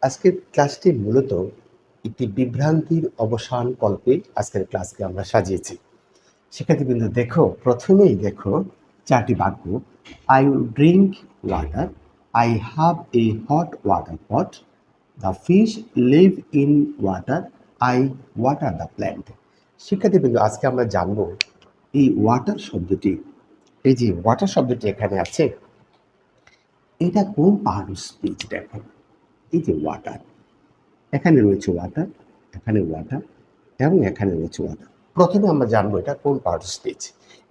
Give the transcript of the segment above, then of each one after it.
আজকের ক্লাসটি মূলত একটি বিভ্রান্তির অবসান কল্পে আজকের ক্লাসকে আমরা সাজিয়েছি। শিক্ষার্থীবৃন্দ দেখো, প্রথমেই দেখো চারটি বাক্য। I drink water, I have a hot water pot, the fish live in water, I water the plant. শিক্ষার্থীবৃন্দ আজকে আমরা জানবো এই ওয়াটার শব্দটি, এই যে ওয়াটার শব্দটি এখানে আছে, এটা কোন পার্ট অফ স্পিচ? দেখো, এই যে ওয়াটার, এখানে রয়েছে ওয়াটার, এখানে ওয়াটার এবং এখানে রয়েছে ওয়াটার। প্রথমে আমরা জানবো এটা কোন পার্ট অফ স্পিচ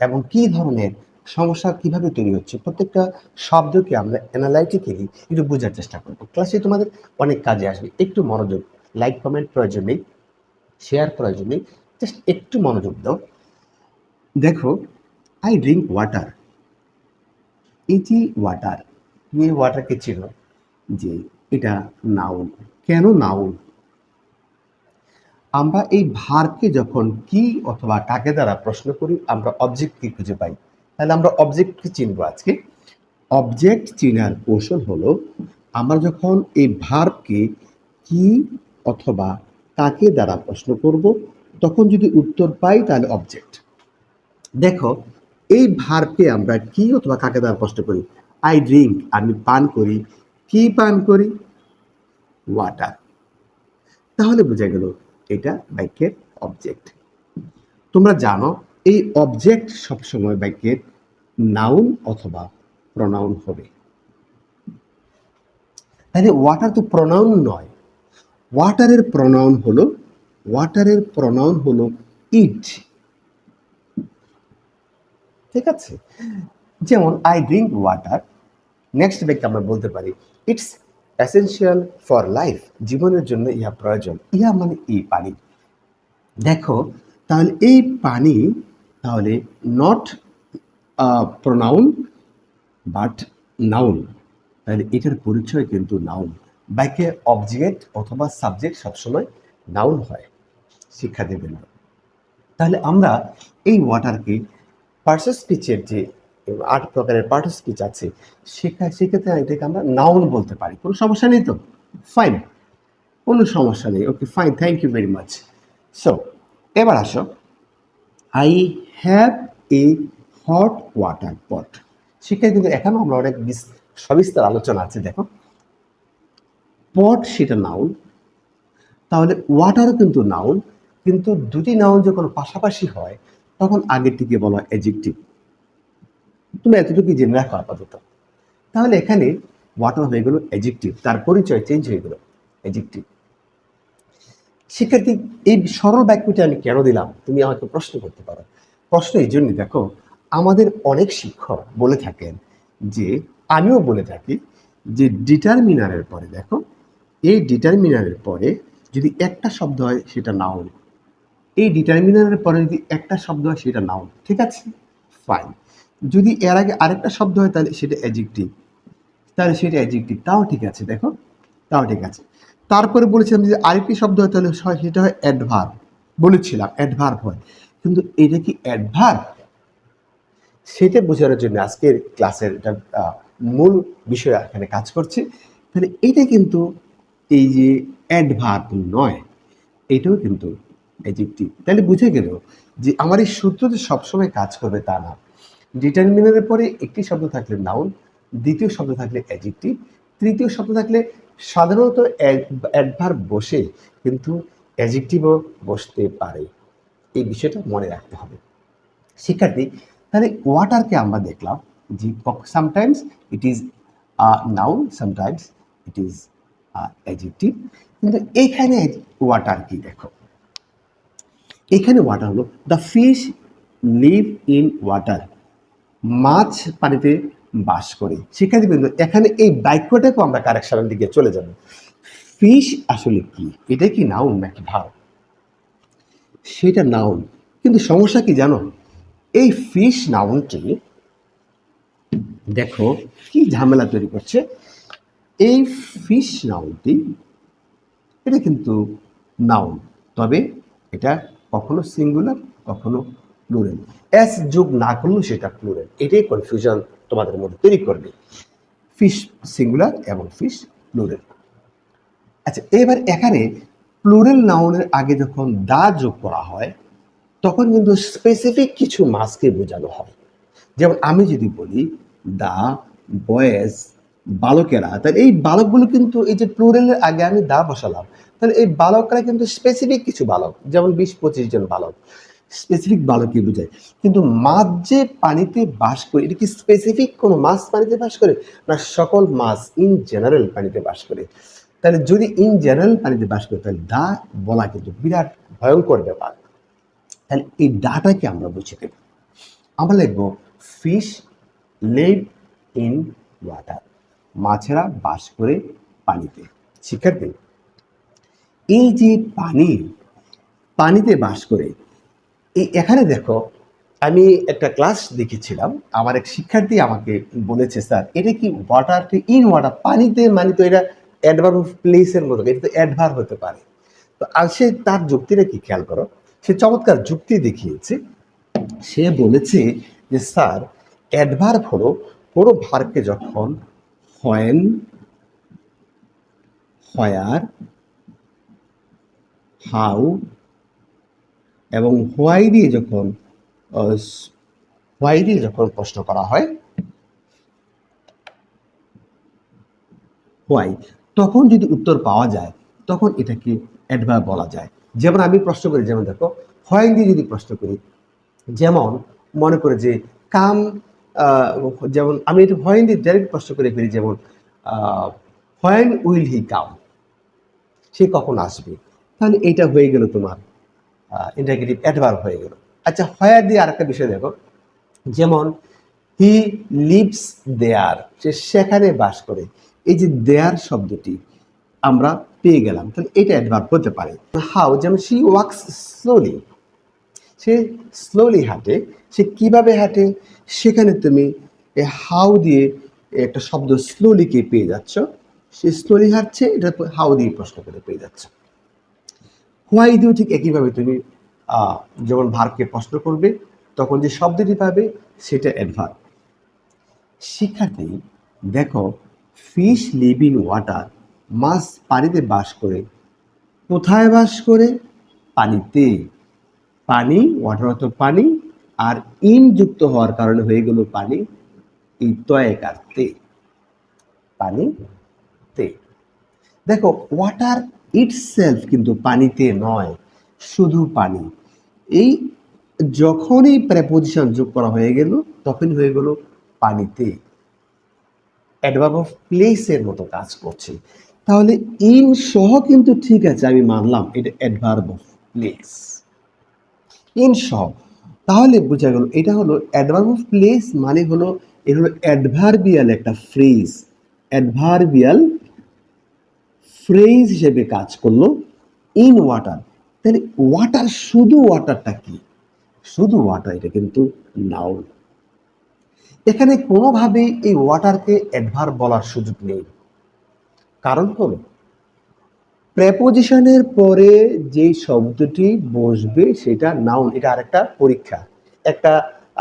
এবং কি ধরনের সমস্যা কিভাবে তৈরি হচ্ছে। প্রত্যেকটা শব্দকে আমরা অ্যানালাইটিক্যালি একটু বোঝার চেষ্টা করবো। ক্লাসে তোমাদের অনেক কাজে আসবে। একটু মনোযোগ, লাইক কমেন্ট প্রয়োজন নেই, শেয়ার প্রয়োজন নেই, জাস্ট একটু মনোযোগ দাও। দেখো, আই ড্রিঙ্ক ওয়াটার, এই যে ওয়াটার, তুমি এই ওয়াটারকে চেনো যে এটা নাউন। কেন নাউন? আমরা এই ভার্বকে যখন কি অথবা কাকে দ্বারা প্রশ্ন করি, আমরা অবজেক্ট কি খুঁজে পাই। তাহলে আমরা অবজেক্টকে চিনবো আজকে। অবজেক্ট চেনার কৌশল হলো, আমরা যখন এই ভার্বকে কি অথবা কাকে দ্বারা প্রশ্ন করব, তখন যদি উত্তর পাই তাহলে অবজেক্ট। দেখো, এই ভার্বকে আমরা কি অথবা কাকে দ্বারা প্রশ্ন করি। আই ড্রিঙ্ক, আমি পান করি। কি পান করি? ওয়াটার। তাহলে বোঝা গেল এটা বাক্যের অবজেক্ট। তোমরা জানো এই অবজেক্ট সবসময় বাক্যের নাউন অথবা প্রনাউন হবে। তাহলে ওয়াটার তো প্রনাউন নয়, ওয়াটারের প্রনাউন হলো ইট। ঠিক আছে? যেমন আই ড্রিঙ্ক ওয়াটার, নেক্সট বাক্যে আমরা বলতে পারি ইটস এসেনশিয়াল ফর লাইফ, জীবনের জন্য ইহা প্রয়োজন। ইহা মানে এই পানি। দেখো, তাহলে এই পানি তাহলে নট প্রনাউন বাট নাউন। তাহলে এটার পরিচয় কিন্তু নাউন। বাক্যে অবজেক্ট অথবা সাবজেক্ট সবসময় নাউন হয়। শিক্ষার্থীবৃন্দ, তাহলে আমরা এই ওয়াটারকে পার্টস অফ স্পিচের যে 8 প্রকারের পার্ট অফ স্পিচ আছে, সেক্ষেত্রে এটাকে আমরা নাউন বলতে পারি। কোনো সমস্যা নেই তো? ফাইন, কোনো সমস্যা নেই। Okay, fine, thank you very much. So এবার আসো, I have a hot water pot. শিক্ষার্থী, কিন্তু এখানেও আমরা অনেক সবিস্তার আলোচনা আছে। দেখো, পট সেটা নাউন, তাহলে ওয়াটারও কিন্তু নাউন, কিন্তু দুটি নাউন যখন পাশাপাশি হয় তখন আগেরটিকে বলা হয় অ্যাডজেক্টিভ। তুমি এতটুকু জেনে রাখো আপাতত। তাহলে এখানে ওয়াটার হয়ে গেল অ্যাডজেক্টিভ, তার পরিচয় চেঞ্জ হয়ে গেল অ্যাডজেক্টিভ। শিক্ষার্থী, এই সরল বাক্যটি আমি কেন দিলাম তুমি আমাকে প্রশ্ন করতে পারো। প্রশ্ন এই জন্যই, দেখো আমাদের অনেক শিক্ষক বলে থাকেন, যে আমিও বলে থাকি, যে ডিটারমিনারের পরে, দেখো এই ডিটারমিনারের পরে যদি একটা শব্দ হয় সেটা নাউন, এই ডিটারমিনারের পরে যদি একটা শব্দ হয় সেটা নাউন। ঠিক আছে, ফাইন। যদি এর আগে আরেকটা শব্দ হয় তাহলে সেটা অ্যাডজেক্টিভ, তাহলে সেটা অ্যাডজেক্টিভ, তাও ঠিক আছে। দেখো, তাও ঠিক আছে। তারপরে বলেছিলাম যে আরেকটি শব্দ হয় তাহলে সেটা হয় অ্যাডভার্ব, বলেছিলাম অ্যাডভার্ব হয়। কিন্তু এটা কি অ্যাডভার্ব? সেটা বোঝানোর জন্য আজকের ক্লাসের মূল বিষয় এখানে কাজ করছে। তাহলে এটা কিন্তু এই যে অ্যাডভার্ব নয়, এটাও কিন্তু অ্যাডজেক্টিভ। তাহলে বুঝে গেল যে আমার এই সূত্র যে সবসময় কাজ করবে তা না। ডিটারমিনারের পরে একটি শব্দ থাকলে নাউন, দ্বিতীয় শব্দ থাকলে অ্যাডজেক্টিভ, তৃতীয় শব্দ থাকলে সাধারণত অ্যাডভার্ব বসে, কিন্তু অ্যাডজেক্টিভও বসতে পারে। এই বিষয়টা মনে রাখতে হবে শিক্ষার্থী। তাহলে ওয়াটারকে আমরা দেখলাম যে sometimes it is noun, sometimes it is adjective. কিন্তু এখানে ওয়াটার কি? দেখো, এখানে ওয়াটার হলো the fish live in water, মাছ পানিতে বাস করে। শিক্ষার্থীবৃন্দ, এখানে এই বাক্যটাকে আমরা কারেকশনের দিকে চলে যাব। ফিশ আসলে কি? এটা কি নাউন নাকি ভার্ব? সেটা নাউন, কিন্তু সমস্যা কি জানো? এই ফিশ নাউনটি দেখো কি ঝামেলা তৈরি করছে। এই ফিশ নাউনটি এটা কিন্তু নাউন, তবে এটা কখনো সিঙ্গুলার কখনো প্লুরাল। এস যোগ না করলেও সেটা প্লুরাল। এটাই কনফিউশন তোমাদের মধ্যে তৈরি করবে। ফিশ সিঙ্গুলার এবং ফিশ প্লুরাল। আচ্ছা, এবার এখানে প্লুরাল নাউনের আগে যখন দা যোগ করা হয় তখন কিন্তু স্পেসিফিক কিছু মাসকে বোঝানো হয়। যেমন আমি যদি বলি দা বয়েজ, বালকেরা, তাহলে এই বালকগুলো কিন্তু এই যে প্লুরালের আগে আমি দা বসালাম, তাহলে এই বালকরা কিন্তু স্পেসিফিক কিছু বালক, যেমন 20-25 জন বালক, স্পেসিফিক বালকই বোঝায়। কিন্তু মাছ যে পানিতে বাস করে, এটা কি স্পেসিফিক কোনো মাছ পানিতে বাস করে, না সকল মাছ ইন জেনারেল পানিতে বাস করে? তাহলে যদি ইন জেনারেল পানিতে বাস করে তাহলে দা বলা কিন্তু বিরাট ভয়ঙ্কর ব্যাপার। তাহলে এই দাটাকে আমরা বুঝে দেব, আমরা লিখবো ফিশ লিভ ইন ওয়াটার, মাছেরা বাস করে পানিতে। শিক্ষার্থী, এই যে পানি, পানিতে বাস করে, এই এখানে দেখো আমি একটা ক্লাস দেখেছিলাম, আমার এক শিক্ষার্থী আমাকে বলেছে স্যার এটা কি ওয়াটার ইন ওয়াটার, পানিতে, মানে তো এটা অ্যাডভার্ব অফ প্লেসের মতো, এটা তো অ্যাডভার্ব হতে পারে। তো আর সে তার যুক্তিটা কি খেয়াল করো, সে চমৎকার যুক্তি দেখিয়েছে। সে বলেছে যে স্যার অ্যাডভার্ব হলো কোনো ভার্বকে যখন হোয়েন, হোয়ার, হাউ এবং হোয়াই দিয়ে যখন প্রশ্ন করা হয়, হোয়াই, তখন যদি উত্তর পাওয়া যায় তখন এটাকে অ্যাডভার্ব বলা যায়। যেমন আমি প্রশ্ন করি, যেমন দেখো হোয়াই দিয়ে যদি প্রশ্ন করি, যেমন মনে করে যে কাম, যেমন আমি এটা হোয়েন দিয়ে ডাইরেক্ট প্রশ্ন করে ফেলি, যেমন হোয়েন উইল হি কাম, সে কখন আসবে, তাহলে এইটা হয়ে গেল তোমার ইন্টারগেটিভ অ্যাডভার্ব হয়ে গেল। আচ্ছা, হোয়ার দিয়ে আরেকটা বিষয় দেখো, যেমন হি লিভস দেয়ার, সে সেখানে বাস করে, এই যে দেয়ার শব্দটি আমরা পেয়ে গেলাম, তাহলে এটা অ্যাডভার্ব হতে পারে। হাউ, যেমন she wax slowly, say slowly হাঁটে, সে কিভাবে হাঁটে, সেখানে তুমি হাউ দিয়ে একটা শব্দ স্লোলিকে পেয়ে যাচ্ছ, সে স্লোলি হাঁটছে, এটা হাউ দিয়ে প্রশ্ন করে পেয়ে যাচ্ছ। হোয়াই দিয়েও ঠিক একইভাবে তুমি যখন ভার্বকে প্রশ্ন করবে তখন যে শব্দটি পাবে সেটা অ্যাডভার্ব। শিক্ষার্থী দেখো, ফিশ লিভ ইন ওয়াটার, মাছ পানিতে বাস করে, কোথায় বাস করে, পানিতে। পানি, ওয়াটার অর্থ পানি, আর ইন যুক্ত হওয়ার কারণে হয়ে গেল পানি, এই তয়কার তে, পানি তে। দেখো ওয়াটার ইটসেলফ কিন্তু পানিতে নয়, শুধু পানি। এই যখনই প্রেপোজিশন যোগ করা হয়ে গেল তখনই হয়ে গেল পানিতে, অ্যাডভার্ব অফ প্লেসের মতো কাজ করছে। তাহলে ইন সহ কিন্তু ঠিক আছে, আমি মানলাম এটা অ্যাডভার্ব অফ প্লেস, ইন সহ। তাহলে বোঝা গেল এটা হলো অ্যাডভার্ব অফ প্লেস, মানে হলো এটা হলো অ্যাডভার্বিয়াল একটা ফ্রেজ, অ্যাডভার্বিয়াল ফ্রেজ হিসেবে কাজ করলো ইন ওয়াটার। তাহলে ওয়াটার, শুধু ওয়াটারটা কি, শুধু ওয়াটার এটা কিন্তু নাউন। এখানে কোনোভাবে এই ওয়াটারকে অ্যাডভার্ব বলার সুযোগ নেই, কারণ হলো প্রেপোজিশনের পরে যে শব্দটি বসবে সেটা নাউন। এটা আরেকটা পরীক্ষা, একটা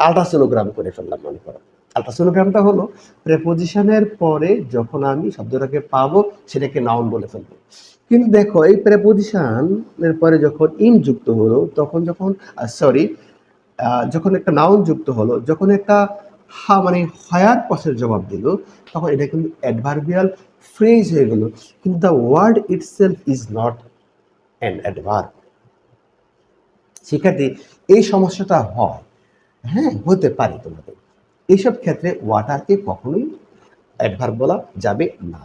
আল্ট্রাসোনোগ্রাম করে ফেললাম মনে করো। আল্ট্রাসোনোগ্রামটা হলো প্রেপোজিশনের পরে যখন আমি শব্দটাকে পাবো সেটাকে নাউন বলে ফেলবো। কিন্তু দেখো এই প্রেপোজিশনের পরে যখন ইন যুক্ত হলো তখন, যখন যখন একটা নাউন যুক্ত হলো, যখন একটা মানে হায়ার প্রশ্নের জবাব দিল, তখন এটা কিন্তু অ্যাডভার্বিয়াল ফ্রেজ হয়ে গেল, কিন্তু the word itself is not an adverb. শিক্ষার্থী, এই সমস্যাটা হয়, হ্যাঁ হতে পারে তোমাদের। এইসব ক্ষেত্রে ওয়াটারকে কখনোই অ্যাডভার্ব বলা যাবে না।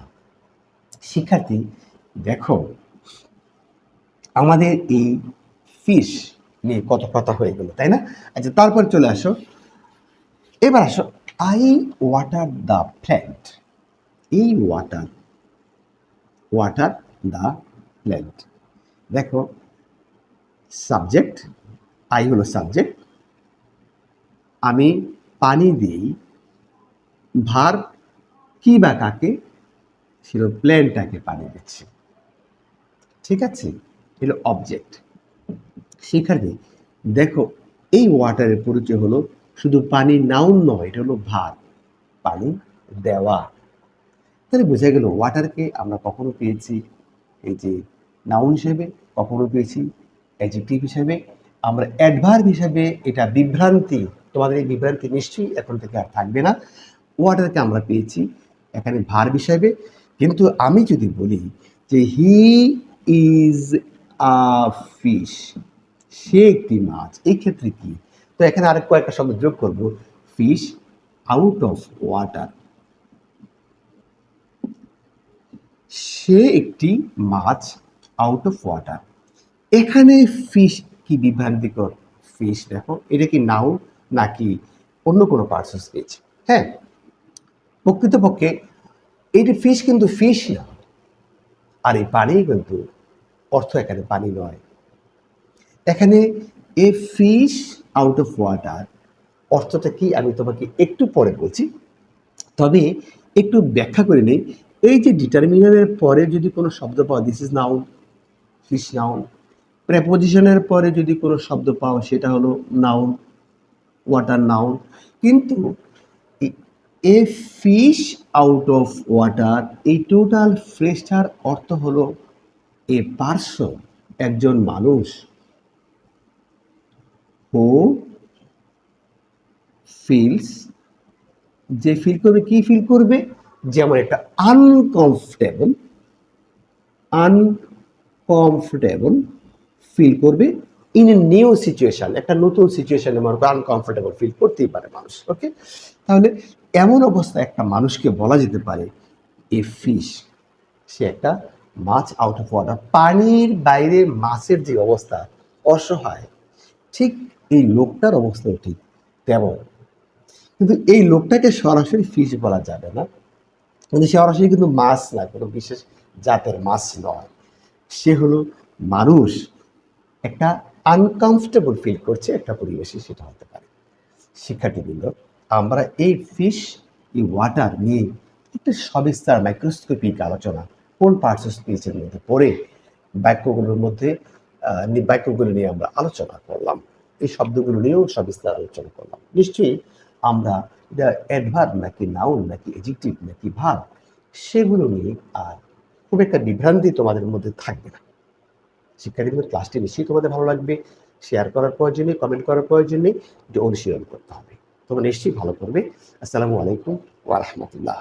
শিক্ষার্থী দেখো, আমাদের এই ফিশ নিয়ে কত কথা হয়ে গেল, তাই না? আচ্ছা, তারপর চলে আসো, এবার আসো আই ওয়াটার দ্য প্ল্যান্ট, এই ওয়াটার, ওয়াটার দ্য প্ল্যান্ট। দেখো সাবজেক্ট, আই হলো সাবজেক্ট, আমি পানি দিই, ভার্ব কি বা কাকে, ছিল প্ল্যান্টটাকে পানি দিচ্ছি, ঠিক আছে, এলো অবজেক্ট। শিক্ষার্থী দেখো, এই ওয়াটারের পরিচয় হলো শুধু পানি নাউন নয়, এটা হলো ভার্ব, পানি দেওয়া। তাহলে বোঝা গেল ওয়াটারকে আমরা কখনো পেয়েছি এই যে নাউন হিসেবে কখনো পেয়েছি, অ্যাডজেক্টিভ হিসেবে, আমরা অ্যাডভার্ব হিসেবে এটা বিভ্রান্তি, তোমাদের এই বিভ্রান্তি নিশ্চয়ই এখন থেকে আর থাকবে না। ওয়াটারকে আমরা পেয়েছি এখানে ভার্ব হিসেবে। কিন্তু আমি যদি বলি যে হি ইজ আ ফিশ, সে একটি মাছ, এই ক্ষেত্রে কি? তো এখানে আরেক কয়েকটা শব্দ যোগ করব, ফিশ আউট অফ ওয়াটার, সে একটি মাছ আউট অফ ওয়াটার। এখানে ফিশ কি বিভ্রান্তিকর? ফিশ দেখো এটা কি নাউন নাকি অন্য কোনো পার্টস স্পিচ? হ্যাঁ, প্রকৃতপক্ষে এইটি ফিশ কিন্তু ফিশ না, আর এই পানি কিন্তু অর্থ এখানে পানি নয়। এখানে এ ফিশ আউট অফ ওয়াটার অর্থটা কি আমি তোমাকে একটু পরে বলছি, তবে একটু ব্যাখ্যা করে নেই। এই যে ডিটারমিনারের পরে যদি কোনো শব্দ পাও, this is noun, fish noun. প্রেপোজিশনের পরে যদি কোনো শব্দ পাও সেটা হলো নাউন, ওয়াটার নাউন। কিন্তু a fish out of water, এই টোটাল ফ্রেজটার অর্থ হলো এ পার্সন, একজন মানুষ, হু ফিলস, যে ফিল করবে, কি ফিল করবে? যেমন একটা আনকমফোর্টেবল, আনকমফোর্টেবল ফিল করবে ইন এ নিউ সিচুয়েশন, একটা নতুন সিচুয়েশনে মানুষ আনকমফোর্টেবল ফিল করতেই পারে মানুষ। ওকে, তাহলে এমন অবস্থায় একটা মানুষকে বলা যেতে পারে এ ফিশ, সে একটা মাছ আউট অফ ওয়াটার, পানির বাইরে মাছের যে অবস্থা অসহায়, ঠিক এই লোকটার অবস্থাও ঠিক তেমন। কিন্তু এই লোকটাকে সরাসরি ফিশ বলা যাবে না, কিন্তু সরাসরি কিন্তু মাছ না, কোনো বিশেষ জাতের মাছ নয়, সে হলো মানুষ, একটা আনকমফোর্টেবল ফিল করছে একটা পরিবেশে, সেটা হতে পারে। শিক্ষার্থীবৃন্দ, আমরা এই ফিশ, এই ওয়াটার নিয়ে একটু সবিস্তার মাইক্রোস্কোপিক আলোচনা কোন পার্টস অফ স্পিচের মধ্যে পড়ে বাক্যগুলোর মধ্যে বাক্যগুলো নিয়ে আমরা আলোচনা করলাম, এই শব্দগুলো নিয়েও সবিস্তার আলোচনা করলাম। নিশ্চয়ই আমরা এটা অ্যাডভার্ব নাকি নাউন নাকি অ্যাডজেক্টিভ নাকি ভার্ব, সেগুলো নিয়ে আর খুব একটা বিভ্রান্তি তোমাদের মধ্যে থাকবে না। শিক্ষার্থীদের ক্লাসটি নিশ্চয়ই তোমাদের ভালো লাগবে। শেয়ার করার প্রয়োজন নেই, কমেন্ট করার প্রয়োজন নেই, এটা অনুশীলন করতে হবে। তোমরা নিশ্চয়ই ভালো করবে। আসসালামু আলাইকুম ওয়া রাহমাতুল্লাহ।